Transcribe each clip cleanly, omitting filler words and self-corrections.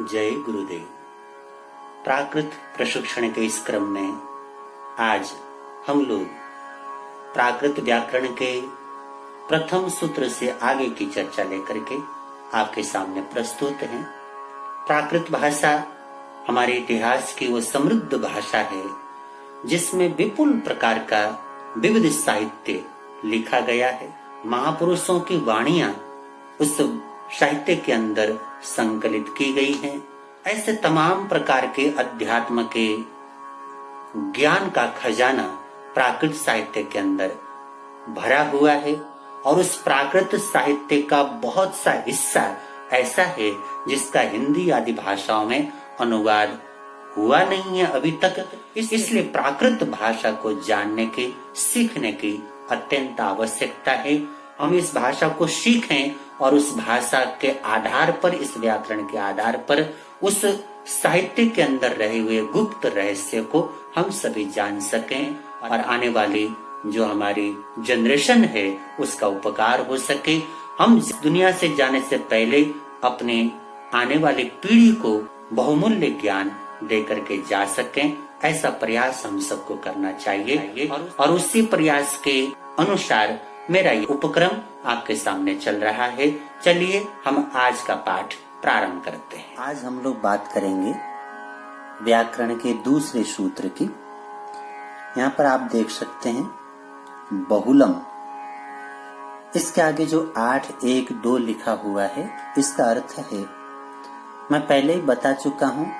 जय गुरुदेव। प्राकृत प्रशिक्षण के इस क्रम में आज हम लोग प्राकृत व्याकरण के प्रथम सूत्र से आगे की चर्चा लेकर के आपके सामने प्रस्तुत हैं। प्राकृत भाषा हमारे इतिहास की वो समृद्ध भाषा है जिसमें विपुल प्रकार का विविध साहित्य लिखा गया है। महापुरुषों की वाणियां उस साहित्य के अंदर संकलित की गई हैं। ऐसे तमाम प्रकार के अध्यात्म के ज्ञान का खजाना प्राकृत साहित्य के अंदर भरा हुआ है और उस प्राकृत साहित्य का बहुत सा हिस्सा ऐसा है जिसका हिंदी आदि भाषाओं में अनुवाद हुआ नहीं है अभी तक। इसलिए प्राकृत भाषा को जानने की, सीखने की अत्यंत आवश्यकता है। हम इस भाषा को सीखें और उस भाषा के आधार पर, इस व्याकरण के आधार पर उस साहित्य के अंदर रहे हुए गुप्त रहस्य को हम सभी जान सकें और आने वाली जो हमारी जनरेशन है उसका उपकार हो सके। हम दुनिया से जाने से पहले अपने आने वाली पीढ़ी को बहुमूल्य ज्ञान दे करके जा सकें, ऐसा प्रयास हम सबको करना चाहिए। और उसी प्रयास के अनुसार मेरा ये उपक्रम आपके सामने चल रहा है। चलिए हम आज का पाठ प्रारंभ करते हैं। आज हम लोग बात करेंगे व्याकरण के दूसरे सूत्र की। यहाँ पर आप देख सकते हैं बहुलम। इसके आगे जो 8, 1, 2 लिखा हुआ है इसका अर्थ है, मैं पहले ही बता चुका हूँ,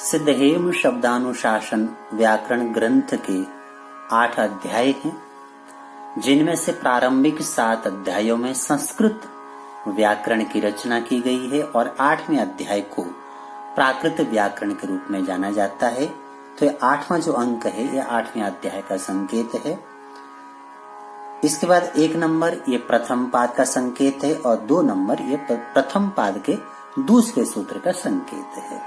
सिद्धहेम शब्दानुशासन व्याकरण ग्रंथ के 8 अध्याय हैं जिनमें से प्रारंभिक 7 अध्यायों में संस्कृत व्याकरण की रचना की गई है और 8वें अध्याय को प्राकृत व्याकरण के रूप में जाना जाता है। तो ये 8वां जो अंक है ये 8वें अध्याय का संकेत है। इसके बाद 1 नंबर ये प्रथम पाद का संकेत है और 2 नंबर ये प्रथम पाद के दूसरे सूत्र का संकेत है।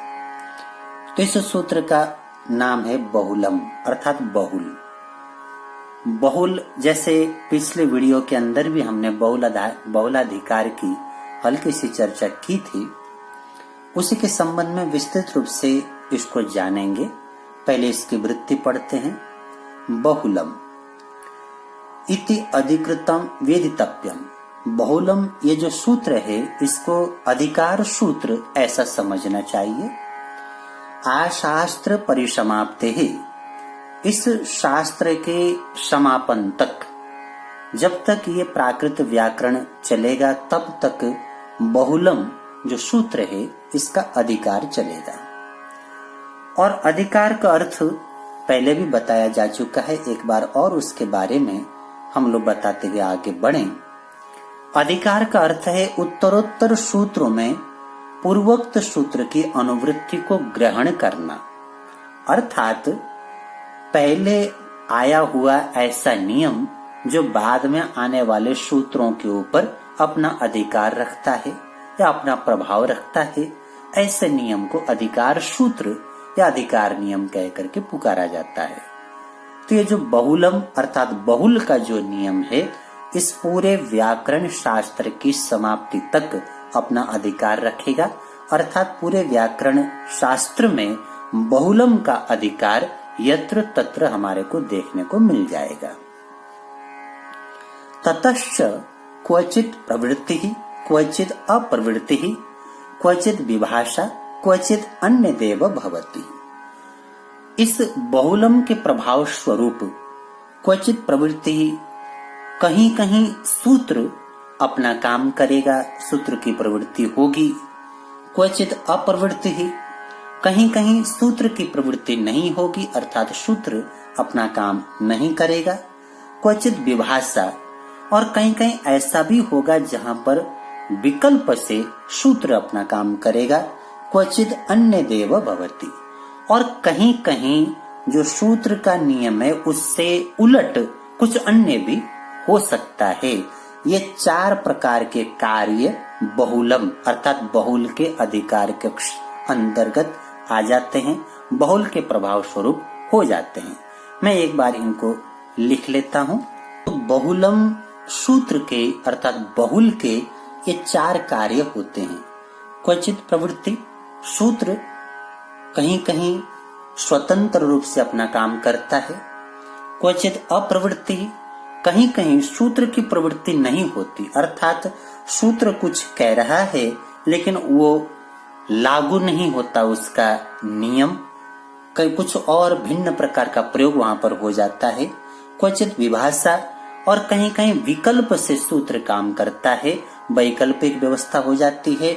तो इस सूत्र का नाम है बहुलम अर्थात बहुल। बहुल, जैसे पिछले वीडियो के अंदर भी हमने बहुलाधिकार की हल्की सी चर्चा की थी, उसी के संबंध में विस्तृत रूप से इसको जानेंगे। पहले इसकी वृत्ति पढ़ते हैं। बहुलम इति अधिकृतम वेदितव्यम। बहुलम ये जो सूत्र है इसको अधिकार सूत्र ऐसा समझना चाहिए। आशास्त्र परिसमाप्ते ही, इस शास्त्र के समापन तक, जब तक ये प्राकृत व्याकरण चलेगा तब तक बहुलम जो सूत्र है इसका अधिकार चलेगा। और अधिकार का अर्थ पहले भी बताया जा चुका है, एक बार और उसके बारे में हम लोग बताते हुए आगे बढ़ें। अधिकार का अर्थ है उत्तरोत्तर सूत्रों में पूर्वोक्त सूत्र की अनुवृत्ति को ग्रहण करना, अर्थात पहले आया हुआ ऐसा नियम जो बाद में आने वाले सूत्रों के ऊपर अपना अधिकार रखता है या अपना प्रभाव रखता है, ऐसे नियम को अधिकार सूत्र या अधिकार नियम कह करके पुकारा जाता है। तो ये जो बहुलम अर्थात बहुल का जो नियम है इस पूरे व्याकरण शास्त्र की समाप्ति तक अपना अधिकार रखेगा, अर्थात पूरे व्याकरण शास्त्र में बहुलम का अधिकार यत्र तत्र हमारे को देखने को मिल जाएगा। ततश्च क्वचित प्रवृत्ति ही, क्वचित अप्रवृत्ति ही, क्वचित विभाषा, क्वचित अन्य देव भवति। इस बहुलम के प्रभाव स्वरूप क्वचित प्रवृत्ति ही, कहीं कहीं सूत्र अपना काम करेगा, सूत्र की प्रवृत्ति होगी। क्वचित अप्रवृत्ति ही, कहीं कहीं सूत्र की प्रवृत्ति नहीं होगी अर्थात सूत्र अपना काम नहीं करेगा। क्वचित विभाषा, और कहीं कहीं ऐसा भी होगा जहां पर विकल्प से सूत्र अपना काम करेगा। क्वचित अन्य देव भवति, और कहीं कहीं जो सूत्र का नियम है उससे उलट कुछ अन्य भी हो सकता है। ये 4 प्रकार के कार्य बहुलम अर्थात बहुल के अधिकार के अंतर्गत आ जाते हैं, बहुल के प्रभाव स्वरूप हो जाते हैं। मैं एक बार इनको लिख लेता हूं। तो बहुलम सूत्र के अर्थात बहुल के ये 4 कार्य होते हैं। क्वचित प्रवृत्ति, सूत्र कहीं कहीं स्वतंत्र रूप से अपना काम करता है, क्वचित अप्रवृत्ति, कहीं कहीं सूत्र की प्रवृत्ति नहीं होती, अर्थात सूत्र कुछ कह रहा है लेकिन वो लागू नहीं होता उसका नियम, कहीं कुछ और भिन्न प्रकार का प्रयोग वहां पर हो जाता है। क्वचित विभाषा और कहीं कहीं विकल्प से सूत्र काम करता है, वैकल्पिक व्यवस्था हो जाती है।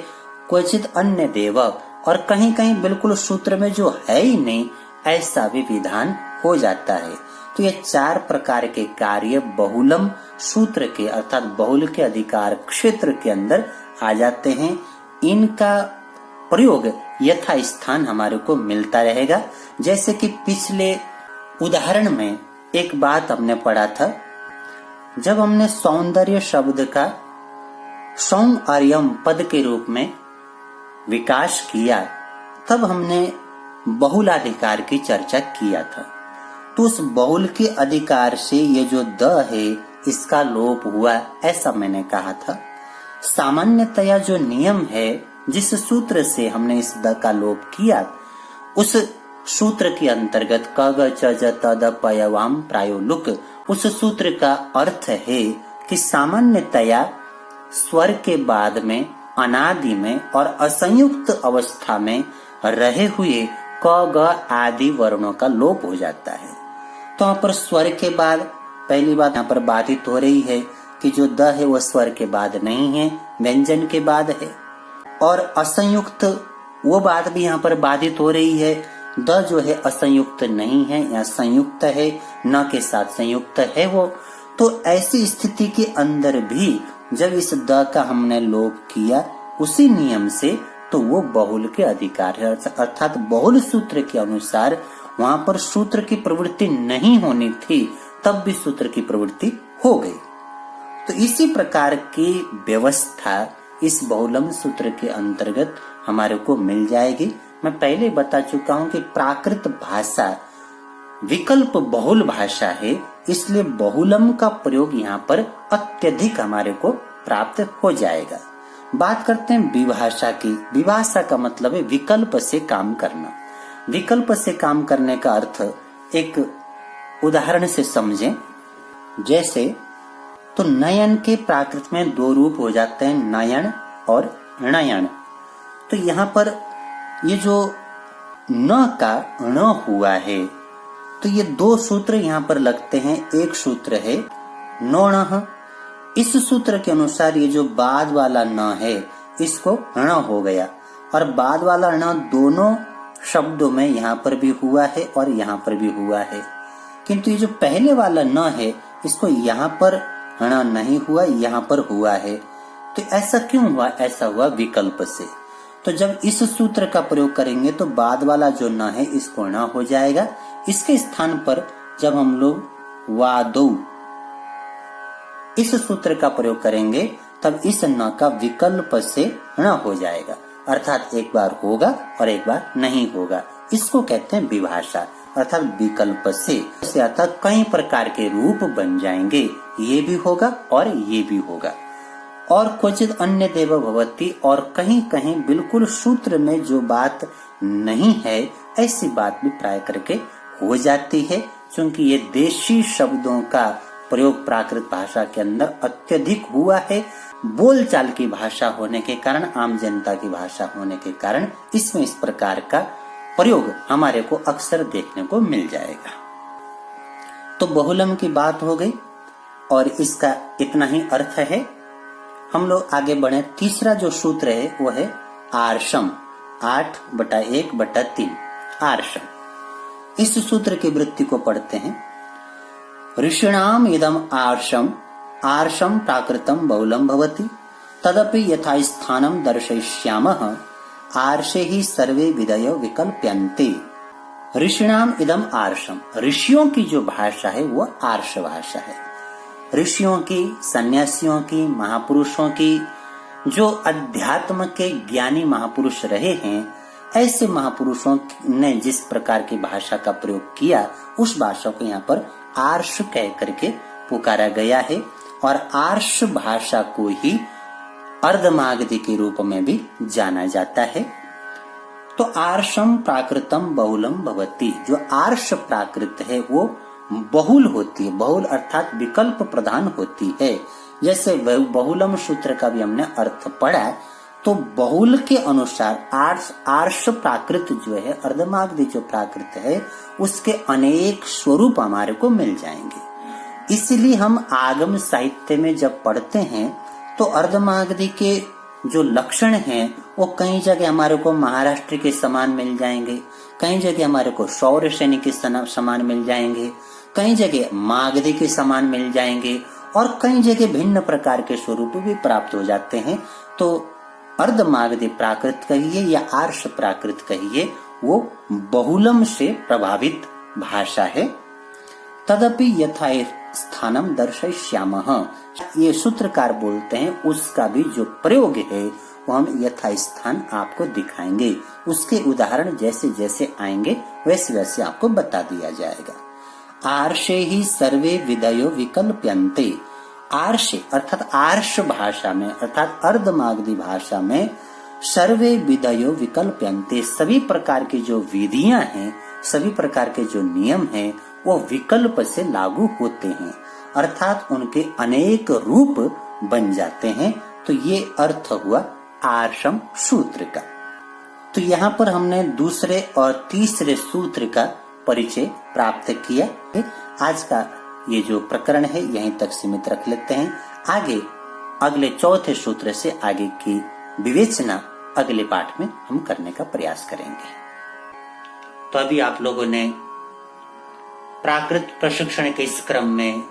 क्वचित अन्य देव और कहीं कहीं बिल्कुल सूत्र में जो है ही नहीं ऐसा भी विधान हो जाता है। तो ये चार प्रकार के कार्य बहुलम सूत्र के अर्थात बहुल के अधिकार क्षेत्र के अंदर आ जाते हैं। इनका प्रयोग यथा स्थान हमारे को मिलता रहेगा। जैसे कि पिछले उदाहरण में एक बात हमने पढ़ा था, जब हमने सौंदर्य शब्द का सौंदर्यम पद के रूप में विकास किया तब हमने बहुलाधिकार की चर्चा किया था। तो उस बहुल के अधिकार से ये जो द है इसका लोप हुआ, ऐसा मैंने कहा था। सामान्यतया जो नियम है जिस सूत्र से हमने इस द का लोप किया उस सूत्र के अंतर्गत क ग च ज त द प य वाम प्रायो लुक, उस सूत्र का अर्थ है कि सामान्यतया स्वर के बाद में अनादि में और असंयुक्त अवस्था में रहे हुए क ग आदि वर्णों का लोप हो जाता है। तो यहाँ पर स्वर के बाद पहली बात यहाँ पर बाधित हो रही है कि जो द है वह स्वर के बाद नहीं है, व्यंजन के बाद है। और असंयुक्त वो बात भी यहाँ पर बाधित हो रही है, द जो है असंयुक्त नहीं है या संयुक्त है, न के साथ संयुक्त है वो। तो ऐसी स्थिति के अंदर भी जब इस द का हमने लोप किया उसी नियम से, तो वो बहुल के अधिकार है, अर्थात बहुल सूत्र के अनुसार वहां पर सूत्र की प्रवृत्ति नहीं होनी थी तब भी सूत्र की प्रवृत्ति हो गई। तो इसी प्रकार की व्यवस्था इस बहुलम सूत्र के अंतर्गत हमारे को मिल जाएगी। मैं पहले बता चुका हूं कि प्राकृत भाषा विकल्प बहुल भाषा है, इसलिए बहुलम का प्रयोग यहाँ पर अत्यधिक हमारे को प्राप्त हो जाएगा। बात करते हैं विभाषा की। विभाषा का मतलब है विकल्प से काम करना। विकल्प से काम करने का अर्थ एक उदाहरण से समझें। जैसे तो नयन के प्राकृत में दो रूप हो जाते हैं, नयन और नयन। तो यहाँ पर ये जो न का ण हुआ है तो ये दो सूत्र यहाँ पर लगते हैं। एक सूत्र है नोणः, इस सूत्र के अनुसार ये जो बाद वाला न है इसको ण हो गया, और बाद वाला ण दोनों शब्दों में यहाँ पर भी हुआ है और यहाँ पर भी हुआ है। किंतु ये जो पहले वाला न है इसको यहाँ पर ण नहीं हुआ, यहाँ पर हुआ है। तो ऐसा क्यों हुआ? ऐसा हुआ विकल्प से। तो जब इस सूत्र का प्रयोग करेंगे तो बाद वाला जो न है इसको ण हो जाएगा। इसके स्थान पर जब हम लोग वादौ इस सूत्र का प्रयोग करेंगे तब इस न का विकल्प से ण हो जाएगा, अर्थात एक बार होगा और एक बार नहीं होगा। इसको कहते हैं विभाषा, अर्थात विकल्प से अर्थात कई प्रकार के रूप बन जाएंगे, ये भी होगा और ये भी होगा। और क्वचित अन्य देव भवती, और कहीं कहीं बिल्कुल सूत्र में जो बात नहीं है ऐसी बात भी प्राय करके हो जाती है, क्योंकि ये देशी शब्दों का प्रयोग प्राकृत भाषा के अंदर अत्यधिक हुआ है। बोलचाल की भाषा होने के कारण, आम जनता की भाषा होने के कारण इसमें इस प्रकार का प्रयोग हमारे को अक्सर देखने को मिल जाएगा। तो बहुलम की बात हो गई और इसका इतना ही अर्थ है। हम लोग आगे बढ़े। तीसरा जो सूत्र है वो है आर्षम, 8/1/3 आर्षम। इस सूत्र की वृत्ति को पढ़ते हैं। ऋषिणाम इदम आर्षम, आर्षम प्राकृतम बहुलम भवति, तदपि यथा स्थानम दर्शयिष्यामः, आर्षे ही सर्वे विधयो विकल्प्यन्ते। ऋषिणाम इदम आर्षम, ऋषियों की जो भाषा है वो आर्ष भाषा है। ऋषियों की, सन्यासियों की, महापुरुषों की, जो अध्यात्म के ज्ञानी महापुरुष रहे हैं, ऐसे महापुरुषों ने जिस प्रकार की भाषा का प्रयोग किया उस भाषा को यहाँ पर आर्ष कह करके पुकारा गया है। और आर्ष भाषा को ही अर्धमागधी के रूप में भी जाना जाता है। तो आर्षम प्राकृतम बहुलम भवति, जो आर्ष प्राकृत है वो बहुल होती है, बहुल अर्थात विकल्प प्रधान होती है। जैसे बहुलम सूत्र का भी हमने अर्थ पढ़ा, तो बहुल के अनुसार आर्ष प्राकृत जो है, अर्धमागधी जो प्राकृत है, उसके अनेक स्वरूप हमारे को मिल जाएंगे। इसलिए हम आगम साहित्य में जब पढ़ते हैं तो अर्धमागधी के जो लक्षण हैं वो कई जगह हमारे को महाराष्ट्र के समान मिल जाएंगे, कई जगह हमारे को सौर सैनिक के समान मिल जाएंगे, कई जगह मागधी के समान मिल जाएंगे, और कई जगह भिन्न प्रकार के स्वरूप भी प्राप्त हो जाते हैं। तो अर्धमागधी प्राकृत कहिए या आर्ष प्राकृत कहिए, वो बहुलम से प्रभावित भाषा है। तदपि यथा स्थानम दर्शयिष्यामः, ये सूत्रकार बोलते हैं उसका भी जो प्रयोग है वो हम यथा स्थान आपको दिखाएंगे। उसके उदाहरण जैसे जैसे आएंगे वैसे वैसे आपको बता दिया जाएगा। आर्षे ही सर्वे विधयो विकल्प्यन्ते, आर्षे अर्थात आर्ष भाषा में अर्थात अर्धमागधी भाषा में सर्वे विधयो विकल्प्यन्ते, सभी प्रकार की जो विधियां हैं, सभी प्रकार के जो नियम हैं वो विकल्प से लागू होते हैं, अर्थात उनके अनेक रूप बन जाते हैं। तो ये अर्थ हुआ आर्षम सूत्र का। तो यहाँ पर हमने दूसरे और तीसरे सूत्र का परिचय प्राप्त किया। आज का ये जो प्रकरण है यहीं तक सीमित रख लेते हैं। आगे अगले चौथे सूत्र से आगे की विवेचना अगले पाठ में हम करने का प्रयास करेंगे। तो अभी आप लोगों ने प्राकृत प्रशिक्षण के इस क्रम में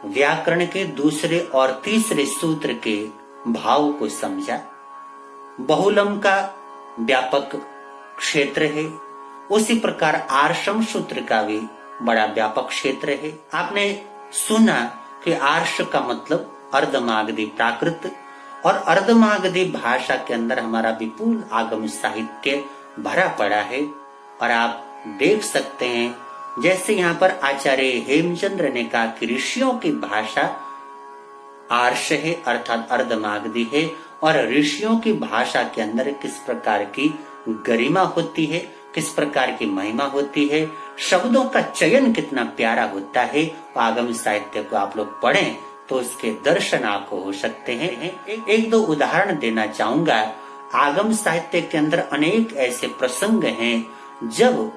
व्याकरण के दूसरे और तीसरे सूत्र के भाव को समझा। बहुलम का व्यापक क्षेत्र है, उसी प्रकार आर्षम सूत्र का भी बड़ा व्यापक क्षेत्र है। आपने सुना कि आर्ष का मतलब अर्धमागधी प्राकृत, और अर्धमागधी भाषा के अंदर हमारा विपुल आगम साहित्य भरा पड़ा है। और आप देख सकते हैं जैसे यहाँ पर आचार्य हेमचंद्र ने कहा कि ऋषियों की भाषा आर्ष है अर्थात अर्धमागधी है, और ऋषियों की भाषा के अंदर किस प्रकार की गरिमा होती है, किस प्रकार की महिमा होती है, शब्दों का चयन कितना प्यारा होता है। आगम साहित्य को आप लोग पढ़ें तो उसके दर्शन आपको हो सकते हैं। एक दो उदाहरण देना चाहूंगा। आगम साहित्य के अंदर अनेक ऐसे प्रसंग हैं जब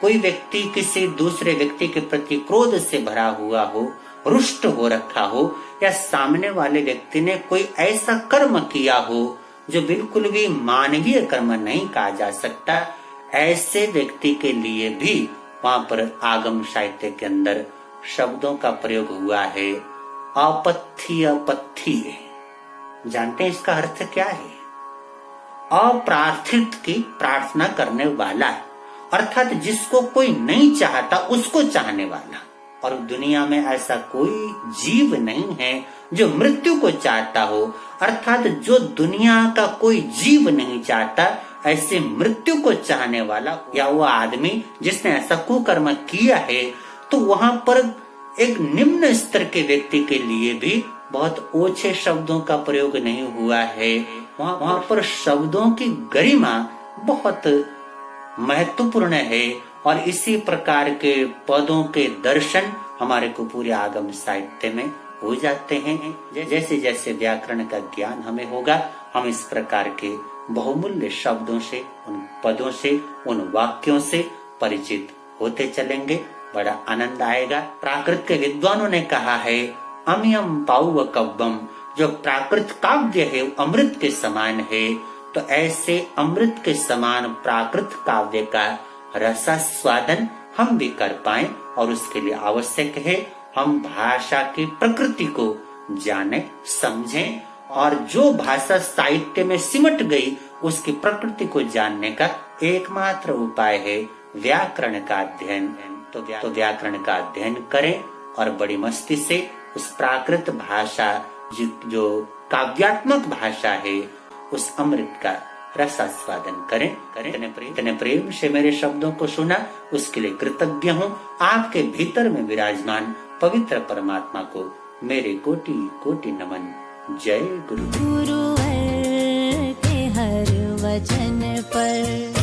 कोई व्यक्ति किसी दूसरे व्यक्ति के प्रति क्रोध से भरा हुआ हो, रुष्ट हो रखा हो, या सामने वाले व्यक्ति ने कोई ऐसा कर्म किया हो जो बिल्कुल भी मानवीय कर्म नहीं कहा जा सकता, ऐसे व्यक्ति के लिए भी वहां पर आगम साहित्य के अंदर शब्दों का प्रयोग हुआ है। अपथ्य, जानते हैं इसका अर्थ क्या है? अप्रार्थित की प्रार्थना करने वाला, अर्थात जिसको कोई नहीं चाहता उसको चाहने वाला। और दुनिया में ऐसा कोई जीव नहीं है जो मृत्यु को चाहता हो, अर्थात जो दुनिया का कोई जीव नहीं चाहता ऐसे मृत्यु को चाहने वाला, या वो आदमी जिसने ऐसा कुकर्म किया है, तो वहां पर एक निम्न स्तर के व्यक्ति के लिए भी बहुत ओछे शब्दों का प्रयोग नहीं हुआ है। वहां पर शब्दों की गरिमा बहुत महत्वपूर्ण है, और इसी प्रकार के पदों के दर्शन हमारे को पूरे आगम साहित्य में हो जाते हैं। जैसे जैसे व्याकरण का ज्ञान हमें होगा, हम इस प्रकार के बहुमूल्य शब्दों से, उन पदों से, उन वाक्यों से परिचित होते चलेंगे। बड़ा आनंद आएगा। प्राकृत के विद्वानों ने कहा है अम्यम पाउ कव्वम, जो प्राकृत काव्य है अमृत के समान है। तो ऐसे अमृत के समान प्राकृत काव्य का रसास्वादन हम भी कर पाएं, और उसके लिए आवश्यक है हम भाषा की प्रकृति को जाने समझें, और जो भाषा साहित्य में सिमट गई उसकी प्रकृति को जानने का एकमात्र उपाय है व्याकरण का अध्ययन। तो व्याकरण का अध्ययन करें और बड़ी मस्ती से उस प्राकृत भाषा जो काव्यात्मक भाषा है उस अमृत का रसास्वादन करें। इतने प्रेम से मेरे शब्दों को सुना उसके लिए कृतज्ञ हूँ। आपके भीतर में विराजमान पवित्र परमात्मा को मेरे कोटि कोटि नमन। जय गुरु। गुरुवर के हर वचन पर